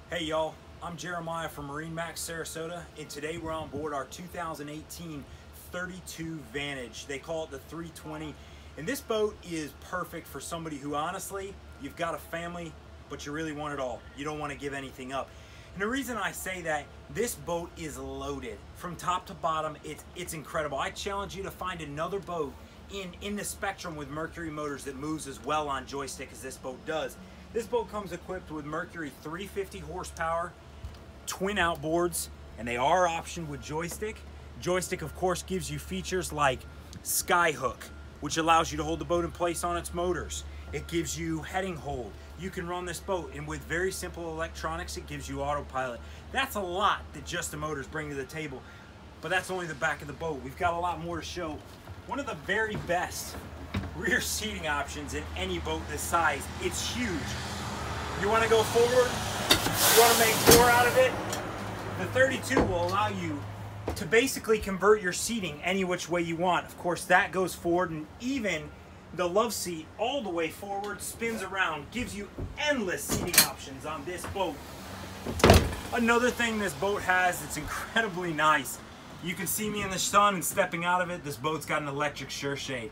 Hey y'all, I'm Jeremiah from MarineMax Sarasota, and today we're on board our 2018 32 Vantage. They call it the 320, and this boat is perfect for somebody who honestly, you've got a family, but you really want it all. You don't want to give anything up. And the reason I say that, this boat is loaded. From top to bottom, it's incredible. I challenge you to find another boat in the spectrum with Mercury motors that moves as well on joystick as this boat does. This boat comes equipped with Mercury 350 horsepower, twin outboards, and they are optioned with joystick. Joystick, of course, gives you features like Skyhook, which allows you to hold the boat in place on its motors. It gives you heading hold. You can run this boat, and with very simple electronics, it gives you autopilot. That's a lot that just the motors bring to the table, but that's only the back of the boat. We've got a lot more to show. One of the very best rear seating options in any boat this size. It's huge. You want to go forward, you want to make more out of it, the 32 will allow you to basically convert your seating any which way you want. Of course, that goes forward, and even the love seat all the way forward spins around, gives you endless seating options on this boat. Another thing this boat has that's incredibly nice, you can see me in the sun and stepping out of it, this boat's got an electric sure shade.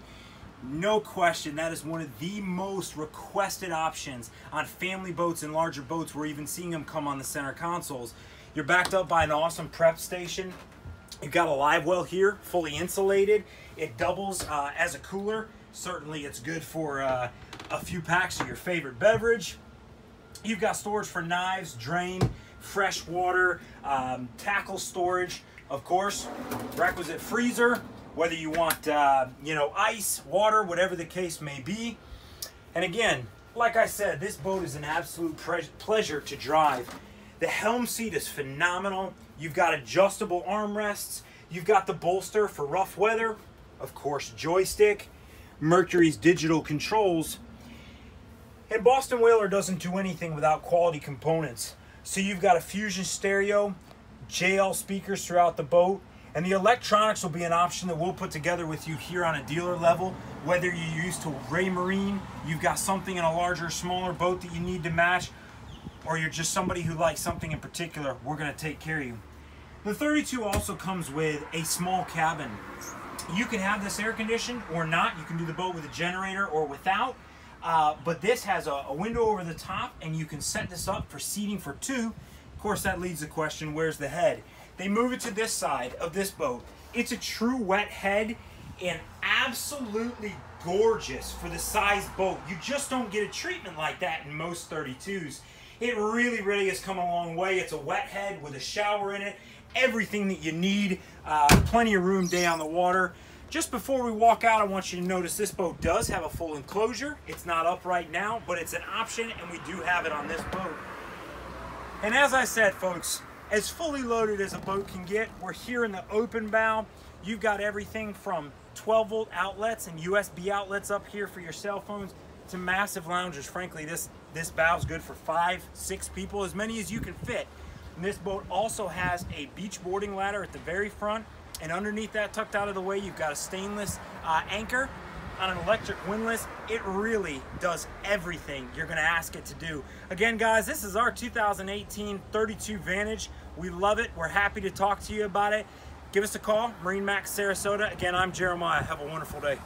No question, that is one of the most requested options on family boats and larger boats. We're even seeing them come on the center consoles. You're backed up by an awesome prep station. You've got a live well here, fully insulated. It doubles as a cooler. Certainly it's good for a few packs of your favorite beverage. You've got storage for knives, drain, fresh water, tackle storage. Of course, requisite freezer, whether you want, ice, water, whatever the case may be. And again, like I said, this boat is an absolute pleasure to drive. The Helm seat is phenomenal. You've got adjustable armrests. You've got the bolster for rough weather. Of course, joystick, Mercury's digital controls. And Boston Whaler doesn't do anything without quality components. So you've got a Fusion stereo, JL speakers throughout the boat. And the electronics will be an option that we'll put together with you here on a dealer level. Whether you're used to Raymarine, you've got something in a larger, smaller boat that you need to match, or you're just somebody who likes something in particular, we're gonna take care of you. The 32 also comes with a small cabin. You can have this air conditioned or not. You can do the boat with a generator or without. But this has a window over the top, and you can set this up for seating for two. Of course, that leads the question, where's the head? They move it to this side of this boat. It's a true wet head and absolutely gorgeous for the size boat. You just don't get a treatment like that in most 32s. It really, really has come a long way. It's a wet head with a shower in it, everything that you need, plenty of room day on the water. Just before we walk out, I want you to notice this boat does have a full enclosure. It's not up right now, but it's an option, and we do have it on this boat. And as I said, folks, as fully loaded as a boat can get, we're here in the open bow. You've got everything from 12-volt outlets and USB outlets up here for your cell phones to massive loungers. Frankly, this bow is good for 5, 6 people, as many as you can fit. And this boat also has a beach boarding ladder at the very front, and underneath that, tucked out of the way, you've got a stainless anchor on an electric windlass. It really does everything you're gonna ask it to do. Again, guys, this is our 2018 32 Vantage. We love it. We're happy to talk to you about it. Give us a call, MarineMax Sarasota. Again, I'm Jeremiah. Have a wonderful day.